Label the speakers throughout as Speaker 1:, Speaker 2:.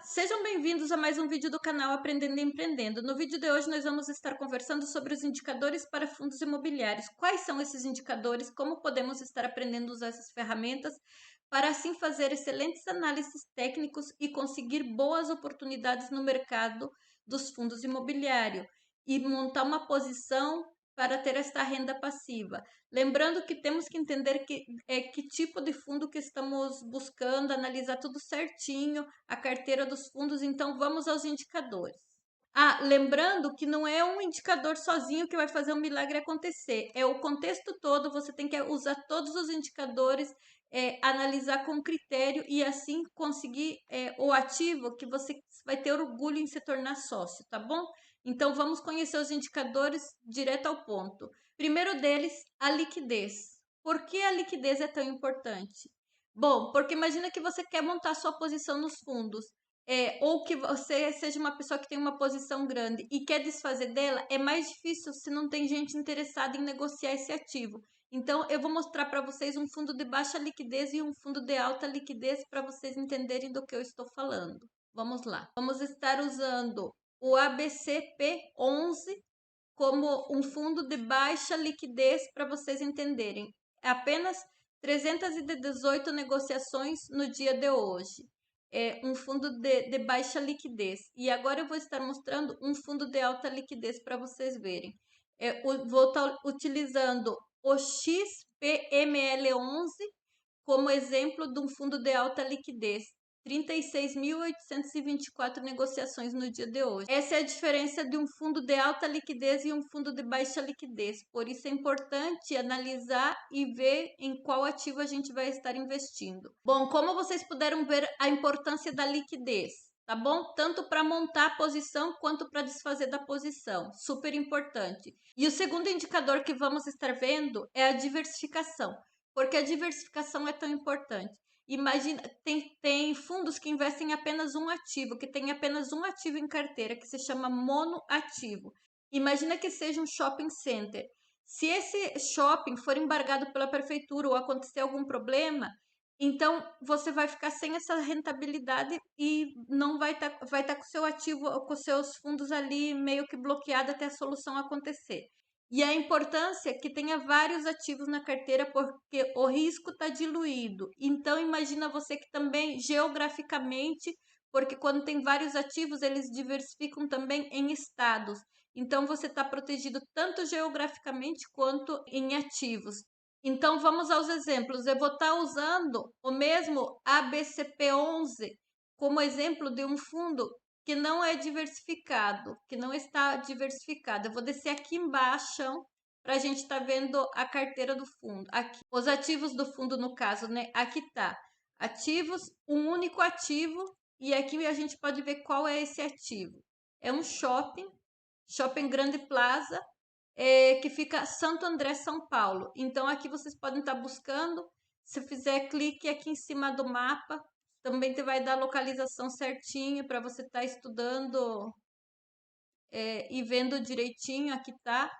Speaker 1: Sejam bem-vindos a mais um vídeo do canal Aprendendo e Empreendendo. No vídeo de hoje nós vamos estar conversando sobre os indicadores para fundos imobiliários. Quais são esses indicadores, como podemos estar aprendendo a usar essas ferramentas para assim fazer excelentes análises técnicos e conseguir boas oportunidades no mercado dos fundos imobiliários e montar uma posição para ter esta renda passiva. Lembrando que temos que entender que tipo de fundo que estamos buscando, analisar tudo certinho, a carteira dos fundos, então vamos aos indicadores. Lembrando que não é um indicador sozinho que vai fazer um milagre acontecer, é o contexto todo, você tem que usar todos os indicadores, analisar com critério e assim conseguir o ativo que você vai ter orgulho em se tornar sócio, tá bom? Então vamos conhecer os indicadores direto ao ponto. Primeiro deles, a liquidez. Por que a liquidez é tão importante? Bom, porque imagina que você quer montar sua posição nos fundos, ou que você seja uma pessoa que tem uma posição grande e quer desfazer dela, é mais difícil se não tem gente interessada em negociar esse ativo. Então, eu vou mostrar para vocês um fundo de baixa liquidez e um fundo de alta liquidez para vocês entenderem do que eu estou falando. Vamos lá. Vamos estar usando o ABCP11 como um fundo de baixa liquidez para vocês entenderem. É apenas 318 negociações no dia de hoje. É um fundo de baixa liquidez. E agora eu vou estar mostrando um fundo de alta liquidez para vocês verem. Vou estar utilizando o XPML11 como exemplo de um fundo de alta liquidez. 36.824 negociações no dia de hoje. Essa é a diferença de um fundo de alta liquidez e um fundo de baixa liquidez. Por isso é importante analisar e ver em qual ativo a gente vai estar investindo. Bom, como vocês puderam ver a importância da liquidez, tá bom? Tanto para montar a posição quanto para desfazer da posição. Super importante. E o segundo indicador que vamos estar vendo é a diversificação. Porque a diversificação é tão importante. Imagina, tem fundos que investem em apenas um ativo, que tem apenas um ativo em carteira, que se chama monoativo. Imagina que seja um shopping center. Se esse shopping for embargado pela prefeitura ou acontecer algum problema, então você vai ficar sem essa rentabilidade e não vai tá com seu ativo, com seus fundos ali meio que bloqueado até a solução acontecer. E a importância é que tenha vários ativos na carteira, porque o risco está diluído. Então, imagina você que também geograficamente, porque quando tem vários ativos, eles diversificam também em estados. Então, você está protegido tanto geograficamente quanto em ativos. Então, vamos aos exemplos. Eu vou estar usando o mesmo ABCP11 como exemplo de um fundo que não é diversificado, que não está diversificado. Eu vou descer aqui embaixo para a gente estar vendo a carteira do fundo. Aqui, os ativos do fundo, no caso, né? Aqui tá ativos, um único ativo, e aqui a gente pode ver qual é esse ativo. É um shopping Grande Plaza, que fica Santo André, São Paulo. Então, aqui vocês podem estar buscando. Se fizer clique aqui em cima do mapa, também te vai dar a localização certinho para você estar estudando e vendo direitinho. Aqui tá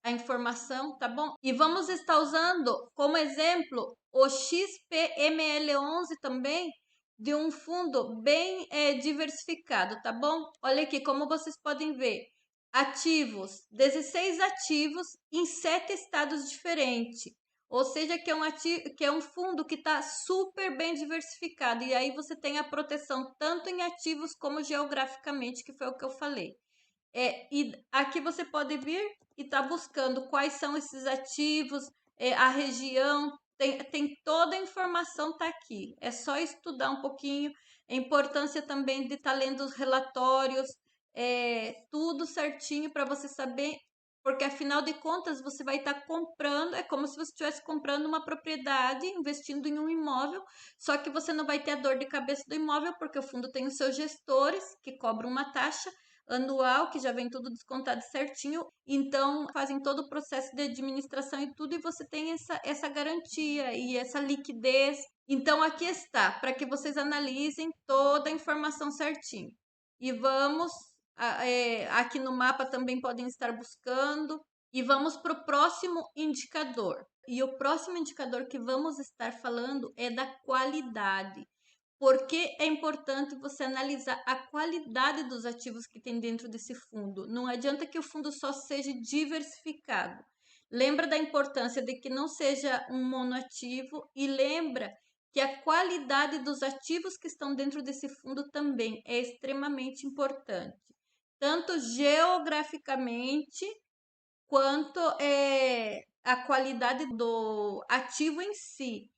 Speaker 1: a informação, tá bom? E vamos estar usando como exemplo o XPML11 também, de um fundo bem diversificado, tá bom? Olha aqui, como vocês podem ver, ativos, 16 ativos em 7 estados diferentes. Ou seja, que é um fundo que está super bem diversificado. E aí você tem a proteção tanto em ativos como geograficamente, que foi o que eu falei. E aqui você pode vir e tá buscando quais são esses ativos, a região, tem toda a informação tá aqui. É só estudar um pouquinho. A importância também de estar lendo os relatórios, tudo certinho para você saber, porque afinal de contas você vai estar comprando, é como se você estivesse comprando uma propriedade, investindo em um imóvel, só que você não vai ter a dor de cabeça do imóvel, porque o fundo tem os seus gestores que cobram uma taxa anual, que já vem tudo descontado certinho, então fazem todo o processo de administração e tudo, e você tem essa garantia e essa liquidez. Então aqui está, para que vocês analisem toda a informação certinho. E vamos, aqui no mapa também podem estar buscando, e vamos para o próximo indicador. E o próximo indicador que vamos estar falando é da qualidade. Por que é importante você analisar a qualidade dos ativos que tem dentro desse fundo? Não adianta que o fundo só seja diversificado. Lembra da importância de que não seja um monoativo e lembra que a qualidade dos ativos que estão dentro desse fundo também é extremamente importante, tanto geograficamente quanto a qualidade do ativo em si.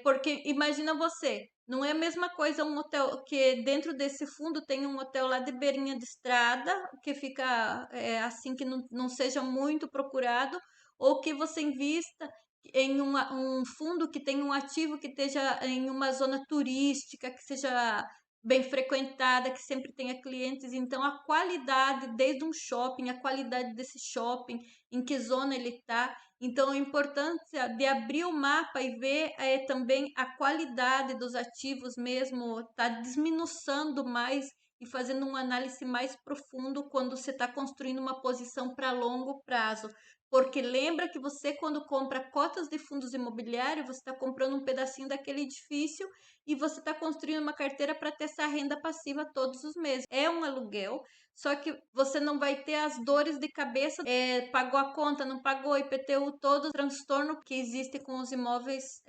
Speaker 1: Porque imagina você, não é a mesma coisa um hotel que dentro desse fundo tem um hotel lá de beirinha de estrada, que fica assim que não seja muito procurado, ou que você invista em um fundo que tem um ativo que esteja em uma zona turística, que seja bem frequentada, que sempre tenha clientes. Então, a qualidade, desde um shopping, a qualidade desse shopping, em que zona ele está. Então, a importância de abrir o mapa e ver também a qualidade dos ativos mesmo, está desminuçando mais e fazendo uma análise mais profundo quando você está construindo uma posição para longo prazo. Porque lembra que você, quando compra cotas de fundos imobiliários, você está comprando um pedacinho daquele edifício e você está construindo uma carteira para ter essa renda passiva todos os meses. É um aluguel, só que você não vai ter as dores de cabeça, pagou a conta, não pagou, IPTU, todo o transtorno que existe com os imóveis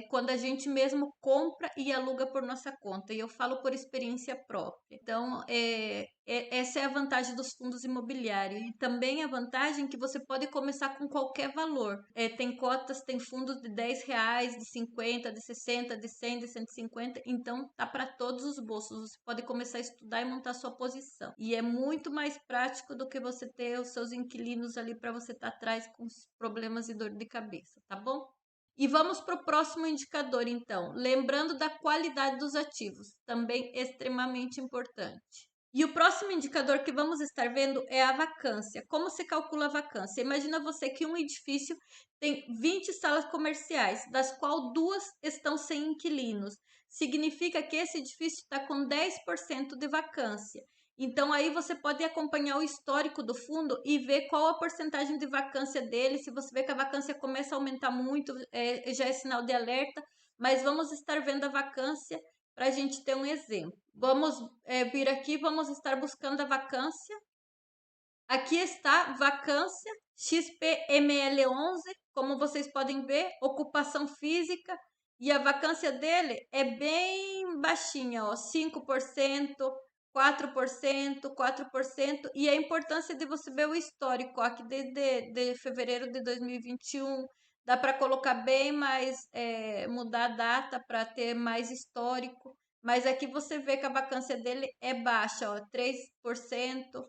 Speaker 1: quando a gente mesmo compra e aluga por nossa conta. E eu falo por experiência própria. Então, essa é a vantagem dos fundos imobiliários. E também a vantagem que você pode começar com qualquer valor. Tem cotas, tem fundos de R$10, de 50, de 60, de 100, de 150. Então, tá para todos os bolsos. Você pode começar a estudar e montar sua posição. E é muito mais prático do que você ter os seus inquilinos ali para você estar atrás com problemas e dor de cabeça, tá bom? E vamos para o próximo indicador, então. Lembrando da qualidade dos ativos, também extremamente importante. E o próximo indicador que vamos estar vendo é a vacância. Como se calcula a vacância? Imagina você que um edifício tem 20 salas comerciais, das quais 2 estão sem inquilinos. Significa que esse edifício está com 10% de vacância. Então, aí você pode acompanhar o histórico do fundo e ver qual a porcentagem de vacância dele. Se você vê que a vacância começa a aumentar muito, já é sinal de alerta. Mas vamos estar vendo a vacância para a gente ter um exemplo. Vamos vir aqui, vamos estar buscando a vacância. Aqui está vacância XPML11, como vocês podem ver, ocupação física, e a vacância dele é bem baixinha, ó, 5%, 4%, 4%, e a importância de você ver o histórico, ó, aqui desde de fevereiro de 2021, dá para colocar bem mais, mudar a data para ter mais histórico, mas aqui você vê que a vacância dele é baixa, ó, 3%,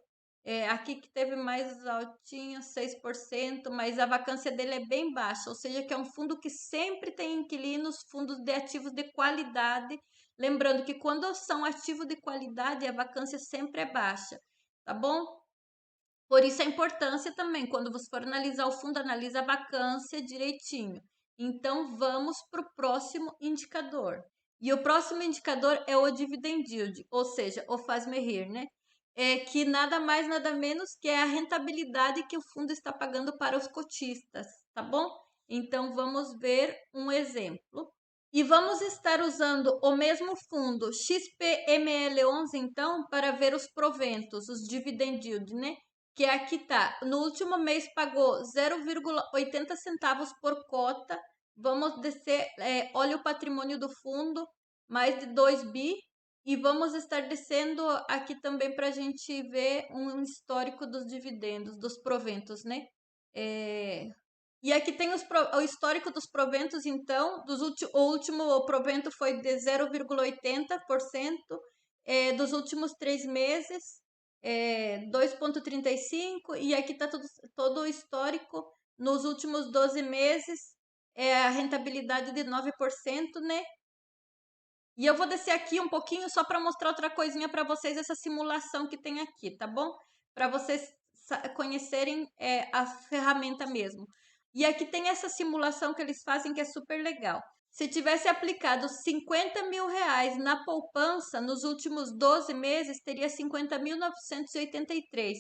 Speaker 1: aqui que teve mais altinho, 6%, mas a vacância dele é bem baixa, ou seja, que é um fundo que sempre tem inquilinos, fundos de ativos de qualidade. Lembrando que quando são ativos de qualidade, a vacância sempre é baixa, tá bom? Por isso a importância também, quando você for analisar o fundo, analisa a vacância direitinho. Então, vamos para o próximo indicador. E o próximo indicador é o dividend yield, ou seja, o faz-me rir, né? Que nada mais, nada menos que é a rentabilidade que o fundo está pagando para os cotistas, tá bom? Então, vamos ver um exemplo. E vamos estar usando o mesmo fundo XPML11, então, para ver os proventos, os dividend yield, né? Que aqui tá, no último mês pagou 0,80 centavos por cota. Vamos descer, olha o patrimônio do fundo, mais de 2 bi. E vamos estar descendo aqui também para a gente ver um histórico dos dividendos, dos proventos, né? E aqui tem o histórico dos proventos, então, o último provento foi de 0,80%, dos últimos 3 meses, 2,35%, e aqui está todo o histórico nos últimos 12 meses, a rentabilidade de 9%, né? E eu vou descer aqui um pouquinho só para mostrar outra coisinha para vocês, essa simulação que tem aqui, tá bom? Para vocês conhecerem a ferramenta mesmo. E aqui tem essa simulação que eles fazem que é super legal. Se tivesse aplicado 50 mil reais na poupança nos últimos 12 meses, teria 50.983.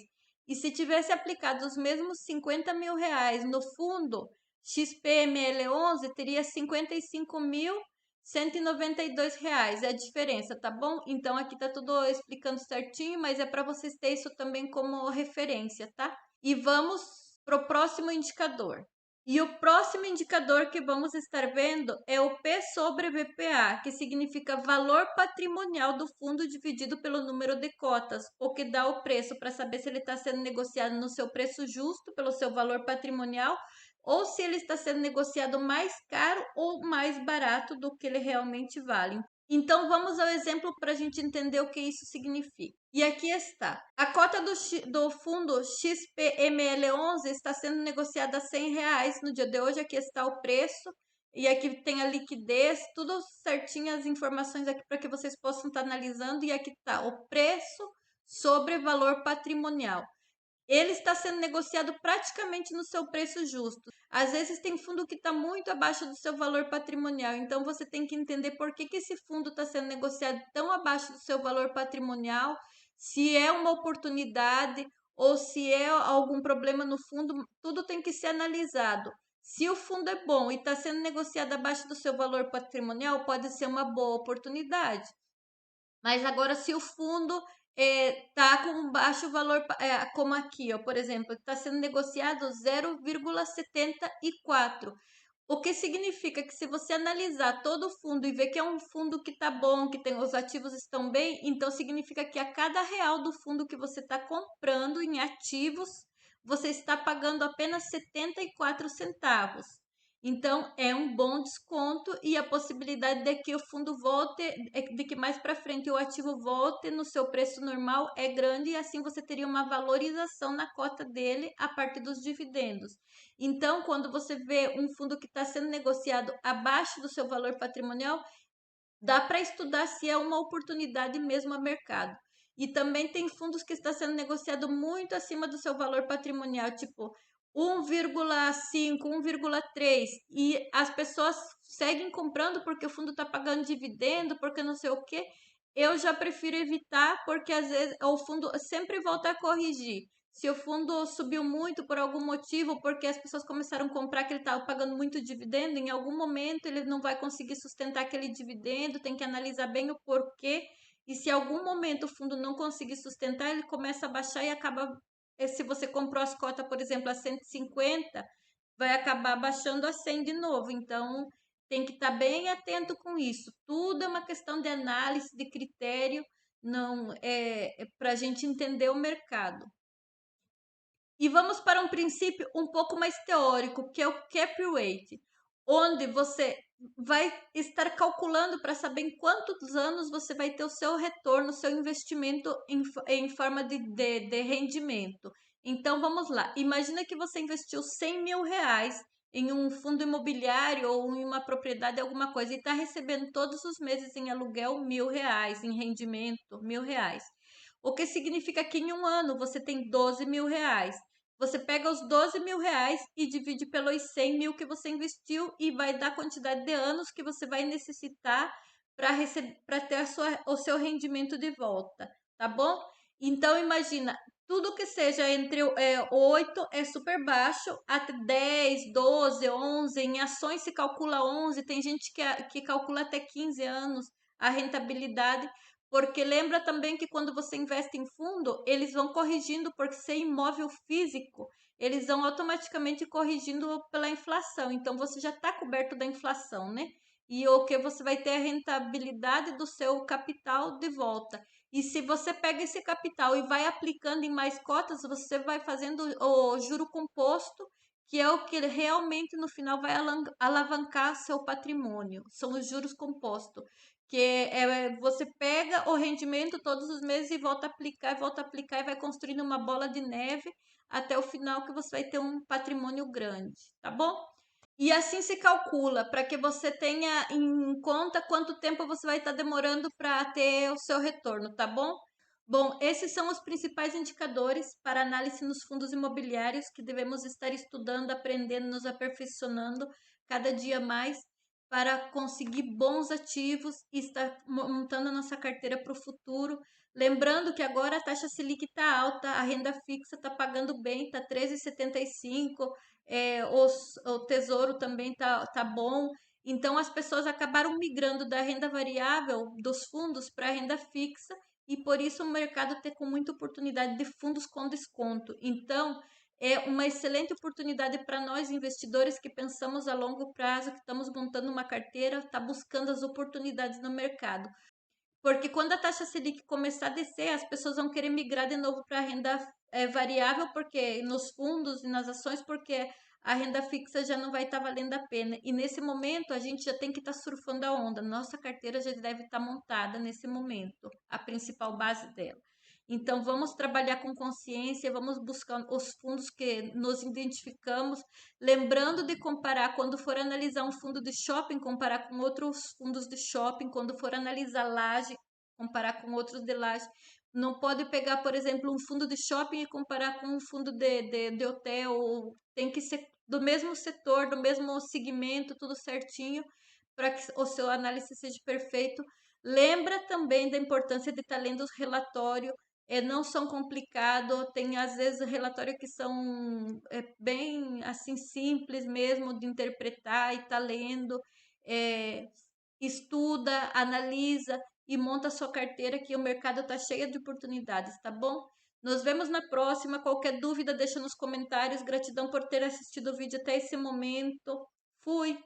Speaker 1: E se tivesse aplicado os mesmos 50 mil reais no fundo XPML11, teria 55.000 R$ 192 é a diferença, tá bom? Então aqui tá tudo explicando certinho, mas é para vocês terem isso também como referência, tá? E vamos pro próximo indicador. E o próximo indicador que vamos estar vendo é o P sobre VPA, que significa valor patrimonial do fundo dividido pelo número de cotas, o que dá o preço para saber se ele está sendo negociado no seu preço justo, pelo seu valor patrimonial, ou se ele está sendo negociado mais caro ou mais barato do que ele realmente vale. Então, vamos ao exemplo para a gente entender o que isso significa. E aqui está. A cota do fundo XPML11 está sendo negociada a R$ 100 no dia de hoje. Aqui está o preço. E aqui tem a liquidez, tudo certinho, as informações aqui para que vocês possam estar analisando. E aqui está o preço sobre valor patrimonial. Ele está sendo negociado praticamente no seu preço justo. Às vezes tem fundo que está muito abaixo do seu valor patrimonial, então você tem que entender por que esse fundo está sendo negociado tão abaixo do seu valor patrimonial, se é uma oportunidade ou se é algum problema no fundo, tudo tem que ser analisado. Se o fundo é bom e está sendo negociado abaixo do seu valor patrimonial, pode ser uma boa oportunidade. Mas agora, se o fundo está com baixo valor, como aqui, ó, por exemplo, está sendo negociado 0,74. O que significa que se você analisar todo o fundo e ver que é um fundo que está bom, que tem, os ativos estão bem, então significa que a cada real do fundo que você está comprando em ativos, você está pagando apenas 74 centavos. Então, é um bom desconto e a possibilidade de que o fundo volte, de que mais para frente o ativo volte no seu preço normal é grande e assim você teria uma valorização na cota dele a partir dos dividendos. Então, quando você vê um fundo que está sendo negociado abaixo do seu valor patrimonial, dá para estudar se é uma oportunidade mesmo a mercado. E também tem fundos que está sendo negociado muito acima do seu valor patrimonial, tipo 1,5, 1,3, e as pessoas seguem comprando porque o fundo está pagando dividendo, porque não sei o quê. Eu já prefiro evitar porque às vezes o fundo sempre volta a corrigir. Se o fundo subiu muito por algum motivo, porque as pessoas começaram a comprar que ele estava pagando muito dividendo, em algum momento ele não vai conseguir sustentar aquele dividendo, tem que analisar bem o porquê. E se em algum momento o fundo não conseguir sustentar, ele começa a baixar e acaba. Se você comprou as cotas, por exemplo, a 150, vai acabar baixando a 100 de novo. Então, tem que estar bem atento com isso. Tudo é uma questão de análise, de critério, não é para a gente entender o mercado. E vamos para um princípio um pouco mais teórico, que é o cap rate, onde você vai estar calculando para saber em quantos anos você vai ter o seu retorno, o seu investimento em forma de rendimento. Então, vamos lá. Imagina que você investiu R$ 100.000 em um fundo imobiliário ou em uma propriedade, alguma coisa, e está recebendo todos os meses em aluguel R$ 1.000, em rendimento R$ 1.000. O que significa que em um ano você tem R$ 12.000. Você pega os R$ 12.000 e divide pelos 100 mil que você investiu e vai dar a quantidade de anos que você vai necessitar para ter o seu rendimento de volta, tá bom? Então, imagina, tudo que seja entre 8 é super baixo, até 10, 12, 11, em ações se calcula 11, tem gente que calcula até 15 anos a rentabilidade, porque lembra também que quando você investe em fundo, eles vão corrigindo, porque ser imóvel físico, eles vão automaticamente corrigindo pela inflação. Então, você já está coberto da inflação, né? E o que você vai ter a rentabilidade do seu capital de volta. E se você pega esse capital e vai aplicando em mais cotas, você vai fazendo o juro composto, que é o que realmente no final vai alavancar seu patrimônio. São os juros compostos, que você pega o rendimento todos os meses e volta a aplicar e vai construindo uma bola de neve até o final que você vai ter um patrimônio grande, tá bom? E assim se calcula, para que você tenha em conta quanto tempo você vai estar demorando para ter o seu retorno, tá bom? Bom, esses são os principais indicadores para análise nos fundos imobiliários que devemos estar estudando, aprendendo, nos aperfeiçoando cada dia mais para conseguir bons ativos e estar montando a nossa carteira para o futuro. Lembrando que agora a taxa Selic está alta, a renda fixa está pagando bem, está 13,75, o tesouro também tá bom. Então, as pessoas acabaram migrando da renda variável dos fundos para a renda fixa e por isso o mercado tem com muita oportunidade de fundos com desconto. Então, é uma excelente oportunidade para nós investidores que pensamos a longo prazo, que estamos montando uma carteira, tá buscando as oportunidades no mercado. Porque quando a taxa Selic começar a descer, as pessoas vão querer migrar de novo para a renda variável, porque nos fundos e nas ações, porque a renda fixa já não vai estar valendo a pena. E nesse momento, a gente já tem que estar surfando a onda. Nossa carteira já deve estar montada nesse momento, a principal base dela. Então, vamos trabalhar com consciência, vamos buscar os fundos que nos identificamos, lembrando de comparar quando for analisar um fundo de shopping, comparar com outros fundos de shopping, quando for analisar laje, comparar com outros de laje. Não pode pegar, por exemplo, um fundo de shopping e comparar com um fundo de hotel. Tem que ser do mesmo setor, do mesmo segmento, tudo certinho, para que o seu análise seja perfeito. Lembra também da importância de estar lendo os relatórios, não são complicados, tem às vezes relatórios que são bem assim simples mesmo de interpretar e tá lendo, é, estuda, analisa e monta a sua carteira que o mercado está cheio de oportunidades, tá bom? Nos vemos na próxima. Qualquer dúvida, deixa nos comentários. Gratidão por ter assistido o vídeo até esse momento. Fui!